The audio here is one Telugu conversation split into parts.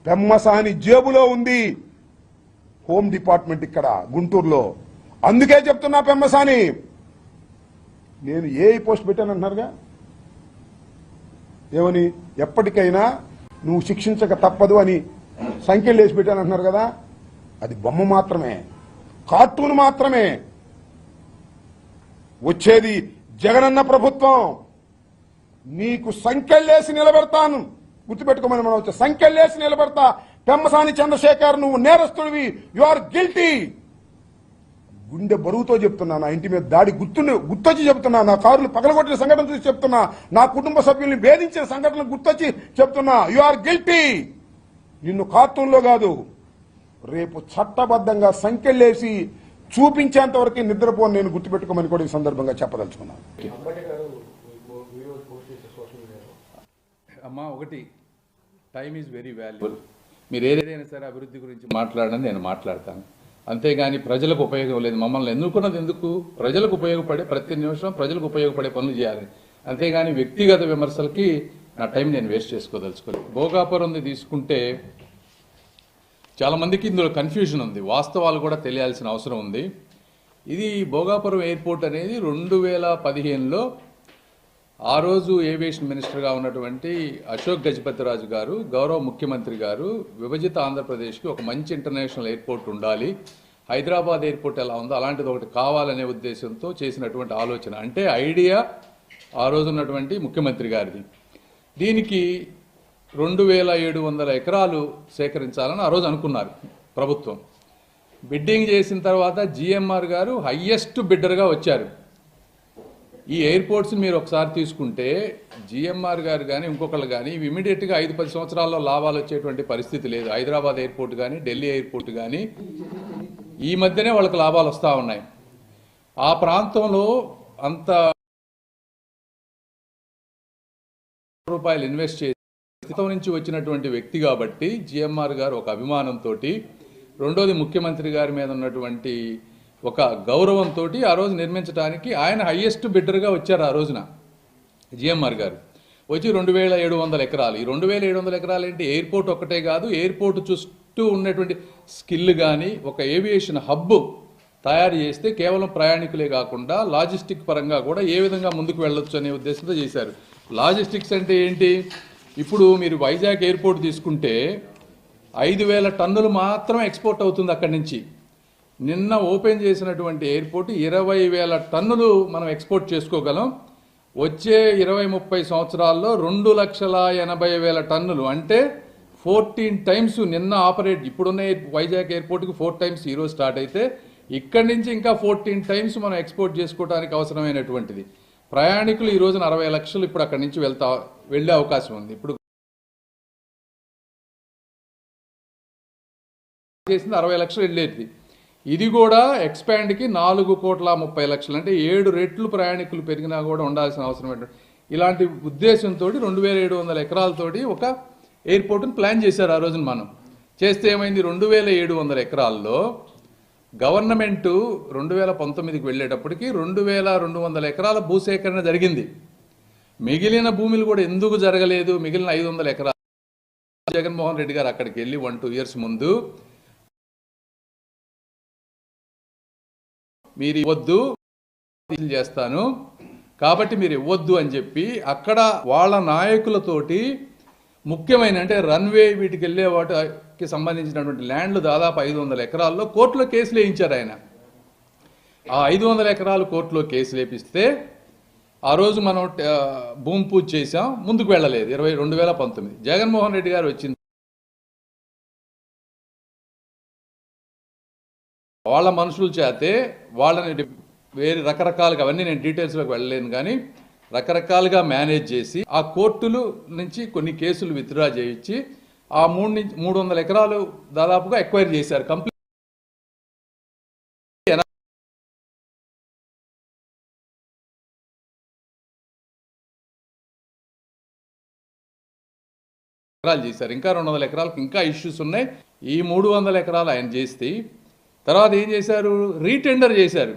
పెమ్మసాని జేబులో ఉంది హోమ్ డిపార్ట్మెంట్ ఇక్కడ గుంటూరులో. అందుకే చెప్తున్నా పెమ్మసాని, నేను ఏ పోస్ట్ పెట్టానంటున్నారుగా, ఏమని ఎప్పటికైనా నువ్వు శిక్షించక తప్పదు అని సంఖ్యలు వేసి పెట్టానంటున్నారు కదా, అది బొమ్మ మాత్రమే, కార్టూన్ మాత్రమే. వచ్చేది జగనన్న ప్రభుత్వం. నీకు సంఖ్యలేసి నిలబెడతాను, గుర్తుపెట్టుకోమని మనం వచ్చే సంఖ్యలేసి నిలబెడతా. పెమ్మసాని చంద్రశేఖర్, నువ్వు నేరస్తుడివి, యు ఆర్ గిల్టీ. గుండె బరువుతో చెప్తున్నా, నా ఇంటి మీద దాడి గుర్తొచ్చి చెప్తున్నా, నా కారులు పగలగొట్టిన సంఘటన చూసి చెప్తున్నా, నా కుటుంబ సభ్యుల్ని వేధించిన సంఘటనలు గుర్తొచ్చి చెప్తున్నా, యు ఆర్ గిల్టీ. నిన్ను కార్టూన్లో కాదు, రేపు చట్టబద్ధంగా సంఖ్యలేసి చూపించేంత వరకు నిద్రపోని నేను గుర్తుపెట్టుకోమని కూడా ఈ సందర్భంగా చెప్పదలుచుకున్నాను. అమ్మా, ఒకటి, టైం ఈజ్ వెరీ వాల్యుబుల్. మీరు ఏదైనా సరే అభివృద్ధి గురించి మాట్లాడని నేను మాట్లాడతాను, అంతేగాని ప్రజలకు ఉపయోగం లేదు. మమ్మల్ని ఎన్నుకున్నది ఎందుకు? ప్రజలకు ఉపయోగపడే, ప్రతి నిమిషం ప్రజలకు ఉపయోగపడే పనులు చేయాలి, అంతేగాని వ్యక్తిగత విమర్శలకి నా టైం నేను వేస్ట్ చేసుకోదలుచుకోలేదు. భోగాపురం తీసుకుంటే చాలామందికి ఇందులో కన్ఫ్యూజన్ ఉంది, వాస్తవాలు కూడా తెలియాల్సిన అవసరం ఉంది. ఇది భోగాపురం ఎయిర్పోర్ట్ అనేది 2015లో ఆ రోజు ఏవియేషన్ మినిస్టర్గా ఉన్నటువంటి అశోక్ గజపతిరాజు గారు, గౌరవ ముఖ్యమంత్రి గారు, విభజిత ఆంధ్రప్రదేశ్కి ఒక మంచి ఇంటర్నేషనల్ ఎయిర్పోర్ట్ ఉండాలి, హైదరాబాద్ ఎయిర్పోర్ట్ ఎలా ఉందో అలాంటిది ఒకటి కావాలనే ఉద్దేశంతో చేసినటువంటి ఆలోచన, అంటే ఐడియా ఆ రోజు ఉన్నటువంటి ముఖ్యమంత్రి గారిది. దీనికి 2700 ఎకరాలు సేకరించాలని ఆ రోజు అనుకున్నారు ప్రభుత్వం. బిడ్డింగ్ చేసిన తర్వాత జిఎంఆర్ గారు హయ్యెస్ట్ బిడ్డర్గా వచ్చారు. ఈ ఎయిర్పోర్ట్స్ మీరు ఒకసారి తీసుకుంటే జిఎంఆర్ గారు కానీ ఇంకొకళ్ళు కానీ ఇమీడియట్గా 5-10 సంవత్సరాల్లో లాభాలు వచ్చేటువంటి పరిస్థితి లేదు. హైదరాబాద్ ఎయిర్పోర్ట్ కానీ ఢిల్లీ ఎయిర్పోర్ట్ కానీ ఈ మధ్యనే వాళ్ళకి లాభాలు వస్తూ ఉన్నాయి. ఆ ప్రాంతంలో అంత రూపాయలు ఇన్వెస్ట్ చేసి నుంచి వచ్చినటువంటి వ్యక్తి కాబట్టి జిఎంఆర్ గారు ఒక అభిమానంతో, రెండోది ముఖ్యమంత్రి గారి మీద ఉన్నటువంటి ఒక గౌరవంతో ఆ రోజు నిర్మించడానికి ఆయన హయ్యెస్ట్ బిడ్డర్గా వచ్చారు. ఆ రోజున జిఎంఆర్ గారు వచ్చి 2700 ఎకరాలు. ఈ 2700 ఎకరాలు ఏంటి? ఎయిర్పోర్ట్ ఒక్కటే కాదు, ఎయిర్పోర్ట్ చుట్టూ ఉన్నటువంటి స్కిల్ కానీ ఒక ఏవియేషన్ హబ్ తయారు చేస్తే కేవలం ప్రయాణికులే కాకుండా లాజిస్టిక్ పరంగా కూడా ఏ విధంగా ముందుకు వెళ్ళొచ్చు అనే ఉద్దేశంతో చేశారు. లాజిస్టిక్స్ అంటే ఏంటి? ఇప్పుడు మీరు వైజాగ్ ఎయిర్పోర్ట్ తీసుకుంటే 5000 టన్నులు మాత్రమే ఎక్స్పోర్ట్ అవుతుంది అక్కడి నుంచి. నిన్న ఓపెన్ చేసినటువంటి ఎయిర్పోర్ట్ 20,000 టన్నులు మనం ఎక్స్పోర్ట్ చేసుకోగలం. వచ్చే 20-30 సంవత్సరాల్లో 2,80,000 టన్నులు, అంటే 14 టైమ్స్ నిన్న ఆపరేట్, ఇప్పుడున్న వైజాగ్ ఎయిర్పోర్ట్కి 4 టైమ్స్ ఈరోజు స్టార్ట్ అయితే ఇక్కడి నుంచి ఇంకా 14 టైమ్స్ మనం ఎక్స్పోర్ట్ చేసుకోవడానికి అవసరమైనటువంటిది. ప్రయాణికులు ఈ రోజున 60 లక్షలు ఇప్పుడు అక్కడి నుంచి వెళ్ళే అవకాశం ఉంది. ఇప్పుడు చేసింది 60 లక్షలు వెళ్ళేది. ఇది కూడా ఎక్స్పాండ్కి 4,30,00,000, అంటే 7 రెట్లు ప్రయాణికులు పెరిగినా కూడా ఉండాల్సిన అవసరం. ఇలాంటి ఉద్దేశంతో 2700 ఎకరాలతోటి ఒక ఎయిర్పోర్ట్ని ప్లాన్ చేశారు ఆ రోజున. మనం చేస్తే ఏమైంది? 2700 ఎకరాల్లో గవర్నమెంట్ 2019కి వెళ్ళేటప్పటికి 2200 ఎకరాల భూసేకరణ జరిగింది. మిగిలిన భూములు కూడా ఎందుకు జరగలేదు? మిగిలిన 500 ఎకరాలు జగన్మోహన్ రెడ్డి గారు అక్కడికి వెళ్ళి 1-2 ఇయర్స్ ముందు మీరు ఇవ్వద్దు, చేస్తాను కాబట్టి మీరు ఇవ్వద్దు అని చెప్పి అక్కడ వాళ్ళ నాయకులతోటి ముఖ్యమైన, అంటే రన్వే వీటికి వెళ్ళే వాటికి సంబంధించినటువంటి ల్యాండ్లు దాదాపు 500 ఎకరాల్లో కోర్టులో కేసులు వేయించారు ఆయన. ఆ 500 ఎకరాలు కోర్టులో కేసులు వేపిస్తే ఆ రోజు మనం భూమి పూజ చేసాం, ముందుకు వెళ్ళలేదు. 2019 జగన్మోహన్ రెడ్డి గారు వచ్చింది, వాళ్ళ మనుషుల చేతే వాళ్ళని వేరే రకరకాలుగా, అవన్నీ నేను డీటెయిల్స్లోకి వెళ్ళలేను కానీ రకరకాలుగా మేనేజ్ చేసి ఆ కోర్టుల నుంచి కొన్ని కేసులు విత్డ్రా చేయించి ఆ 300 ఎకరాలు దాదాపుగా ఎక్వైర్ చేశారు. కంప్లీట్ ఎకరాలు చేశారు. ఇంకా 200 ఎకరాలకు ఇంకా ఇష్యూస్ ఉన్నాయి. ఈ 300 ఎకరాలు ఆయన చేస్తే తర్వాత ఏం చేశారు? రీటెండర్ చేశారు.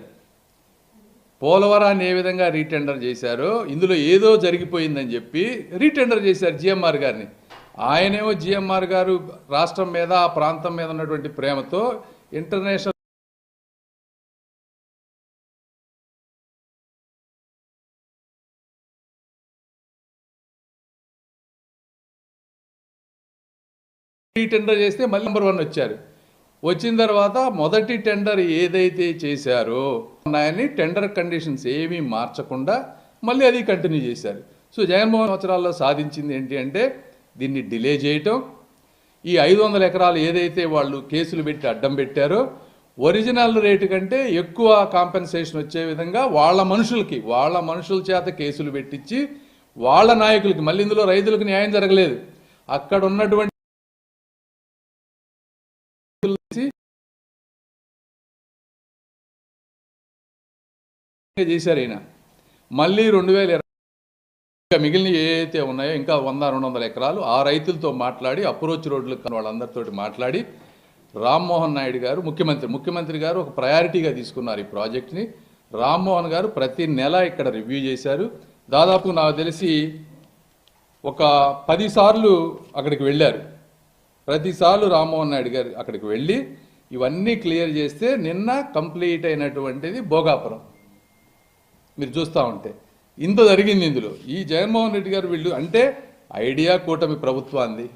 పోలవరాన్ని ఏ విధంగా రీటెండర్ చేశారో ఇందులో ఏదో జరిగిపోయిందని చెప్పి రీటెండర్ చేశారు జిఎంఆర్ గారిని. ఆయనేమో జిఎంఆర్ గారు రాష్ట్రం మీద ఆ ప్రాంతం మీద ఉన్నటువంటి ప్రేమతో ఇంటర్నేషనల్ టెండర్ చేస్తే మళ్ళీ నెంబర్ 1 వచ్చారు. వచ్చిన తర్వాత మొదటి టెండర్ ఏదైతే చేశారో ఉన్నాయని టెండర్ కండిషన్స్ ఏమీ మార్చకుండా మళ్ళీ అది కంటిన్యూ చేశారు. సో జగన్మోహన్ సంవత్సరాల్లో సాధించింది ఏంటి అంటే దీన్ని డిలే చేయటం, ఈ 500 ఎకరాలు ఏదైతే వాళ్ళు కేసులు పెట్టి అడ్డం పెట్టారో ఒరిజినల్ రేటు కంటే ఎక్కువ కాంపెన్సేషన్ వచ్చే విధంగా వాళ్ళ మనుషుల చేత కేసులు పెట్టించి వాళ్ళ నాయకులకి, మళ్ళీ ఇందులో రైతులకు న్యాయం జరగలేదు, అక్కడ ఉన్నటువంటి చేశారు. అయినా మళ్ళీ 2020 మిగిలిన ఏవైతే ఉన్నాయో ఇంకా 100-200 ఎకరాలు ఆ రైతులతో మాట్లాడి అప్రోచ్ రోడ్లు వాళ్ళందరితో మాట్లాడి రామ్మోహన్ నాయుడు గారు ముఖ్యమంత్రి గారు ఒక ప్రయారిటీగా తీసుకున్నారు ఈ ప్రాజెక్ట్ని. రామ్మోహన్ గారు ప్రతి నెల ఇక్కడ రివ్యూ చేశారు. దాదాపు నాకు తెలిసి ఒక 10 సార్లు అక్కడికి వెళ్ళారు. ప్రతిసార్లు రామ్మోహన్ నాయుడు గారు అక్కడికి వెళ్ళి ఇవన్నీ క్లియర్ చేస్తే నిన్న కంప్లీట్ అయినటువంటిది భోగాపురం. మీరు చూస్తూ ఉంటే ఇంత జరిగింది ఇందులో. ఈ జగన్మోహన్ రెడ్డి గారు వీళ్ళు అంటే ఐడియా కూటమి ప్రభుత్వాన్ని,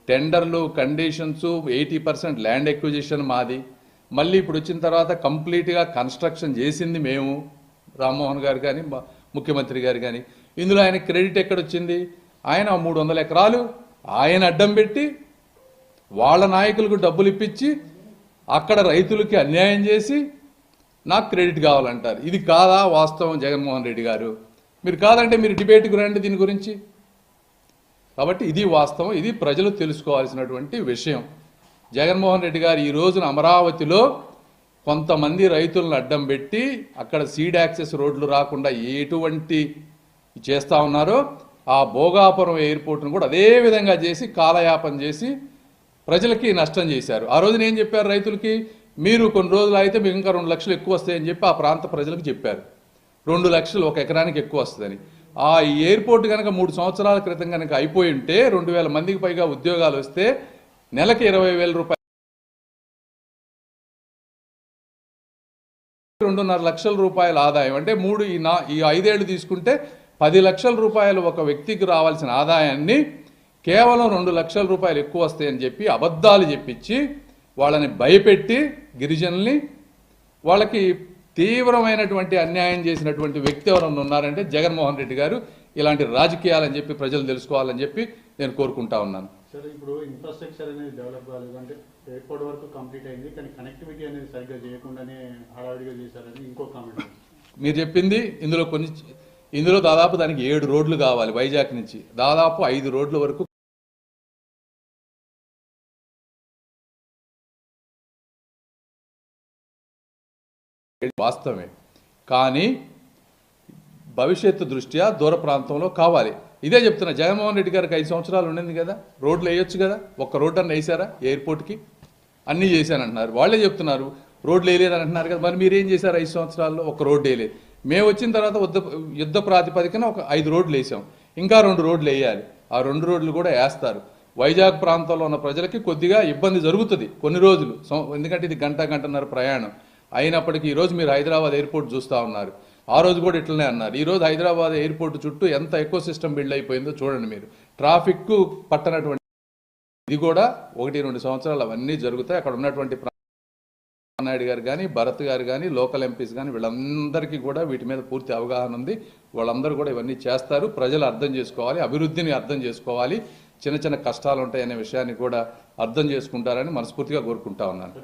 టెండర్లు కండిషన్స్ 80% ల్యాండ్ ఎక్విజిషన్ మాది, మళ్ళీ ఇప్పుడు వచ్చిన తర్వాత కంప్లీట్గా కన్స్ట్రక్షన్ చేసింది మేము, రామ్మోహన్ గారు కానీ ముఖ్యమంత్రి గారు కానీ. ఇందులో ఆయన క్రెడిట్ ఎక్కడొచ్చింది? ఆయన 300 ఎకరాలు ఆయన అడ్డం పెట్టి వాళ్ళ నాయకులకు డబ్బులు ఇప్పించి అక్కడ రైతులకి అన్యాయం చేసి నాకు క్రెడిట్ కావాలంటారు. ఇది కాదా వాస్తవం జగన్మోహన్ రెడ్డి గారు? మీరు కాదంటే మీరు డిబేట్కి రండి దీని గురించి. కాబట్టి ఇది వాస్తవం, ఇది ప్రజలు తెలుసుకోవాల్సినటువంటి విషయం. జగన్మోహన్ రెడ్డి గారు ఈ రోజున అమరావతిలో కొంతమంది రైతులను అడ్డం పెట్టి అక్కడ సీడ్ యాక్సెస్ రోడ్లు రాకుండా ఎటువంటి చేస్తూ ఉన్నారో ఆ భోగాపురం ఎయిర్పోర్ట్ను కూడా అదే విధంగా చేసి కాలయాపన చేసి ప్రజలకి నష్టం చేశారు. ఆ రోజున ఏం చెప్పారు రైతులకి? మీరు కొన్ని రోజులు అయితే మీకు ఇంకా 2 లక్షలు ఎక్కువ వస్తాయని చెప్పి ఆ ప్రాంత ప్రజలకు చెప్పారు. 2 లక్షలు ఒక ఎకరానికి ఎక్కువ వస్తుందని. ఆ ఎయిర్పోర్ట్ కనుక 3 సంవత్సరాల క్రితం కనుక అయిపోయి ఉంటే 2000 మందికి పైగా ఉద్యోగాలు వస్తే నెలకి 20,000 రూపాయలు, 2.5 లక్షల రూపాయల ఆదాయం అంటే ఈ 5 ఏళ్ళు తీసుకుంటే 10 లక్షల రూపాయలు ఒక వ్యక్తికి రావాల్సిన ఆదాయాన్ని కేవలం 2 లక్షల రూపాయలు ఎక్కువ వస్తాయని చెప్పి అబద్ధాలు చెప్పించి వాళ్ళని భయపెట్టి గిరిజనుల్ని వాళ్ళకి తీవ్రమైనటువంటి అన్యాయం చేసినటువంటి వ్యక్తి ఎవరన్నా ఉన్నారంటే జగన్మోహన్ రెడ్డి గారు. ఇలాంటి రాజకీయాలని చెప్పి ప్రజలు తెలుసుకోవాలని చెప్పి నేను కోరుకుంటా ఉన్నాను. సార్ ఇప్పుడు ఇన్ఫ్రాస్ట్రక్చర్ అనేది డెవలప్ కాలేదు అంటే ఎయిర్పోర్ట్ వరకు కంప్లీట్ అయింది, కానీ కనెక్టివిటీ అనేది సరిగ్గా చేయకుండానే హడావిడిగా చేశారని ఇంకో కామెంట్. మీరు చెప్పింది ఇందులో దాదాపు దానికి 7 రోడ్లు కావాలి. వైజాగ్ నుంచి దాదాపు 5 రోడ్ల వరకు వాస్తవమే, కానీ భవిష్యత్తు దృష్ట్యా దూర ప్రాంతంలో కావాలి. ఇదే చెప్తున్నా. జగన్మోహన్ రెడ్డి గారికి 5 సంవత్సరాలు ఉండింది కదా, రోడ్లు వేయొచ్చు కదా. ఒక్క రోడ్డు అన్న వేసారా ఎయిర్పోర్ట్కి? అన్నీ చేశానంటున్నారు. వాళ్ళే చెప్తున్నారు రోడ్లు వేయలేదని అంటున్నారు కదా. మరి మీరేం చేశారు 5 సంవత్సరాల్లో? ఒక్క రోడ్డు వేయలేదు. మేము వచ్చిన తర్వాత యుద్ధ ప్రాతిపదికన ఒక 5 రోడ్లు వేసాం, ఇంకా 2 రోడ్లు వేయాలి. ఆ 2 రోడ్లు కూడా వేస్తారు. వైజాగ్ ప్రాంతంలో ఉన్న ప్రజలకి కొద్దిగా ఇబ్బంది జరుగుతుంది కొన్ని రోజులు, ఎందుకంటే ఇది గంటన్నర ప్రయాణం. అయినప్పటికీ ఈరోజు మీరు హైదరాబాద్ ఎయిర్పోర్ట్ చూస్తూ ఉన్నారు. ఆ రోజు కూడా ఇట్లనే అన్నారు. ఈరోజు హైదరాబాద్ ఎయిర్పోర్ట్ చుట్టూ ఎంత ఎకో సిస్టమ్ బిల్డ్ అయిపోయిందో చూడండి మీరు. ట్రాఫిక్ పట్టనటువంటి ఇది కూడా 1-2 సంవత్సరాలు అవన్నీ జరుగుతాయి. అక్కడ ఉన్నటువంటి నాయుడు గారు కానీ, భరత్ గారు కానీ, లోకల్ ఎంపీస్ కానీ వీళ్ళందరికీ కూడా వీటి మీద పూర్తి అవగాహన ఉంది. వాళ్ళందరూ కూడా ఇవన్నీ చేస్తారు. ప్రజలు అర్థం చేసుకోవాలి, అభివృద్ధిని అర్థం చేసుకోవాలి, చిన్న చిన్న కష్టాలు ఉంటాయనే విషయాన్ని కూడా అర్థం చేసుకుంటారని మనస్ఫూర్తిగా కోరుకుంటా ఉన్నాను.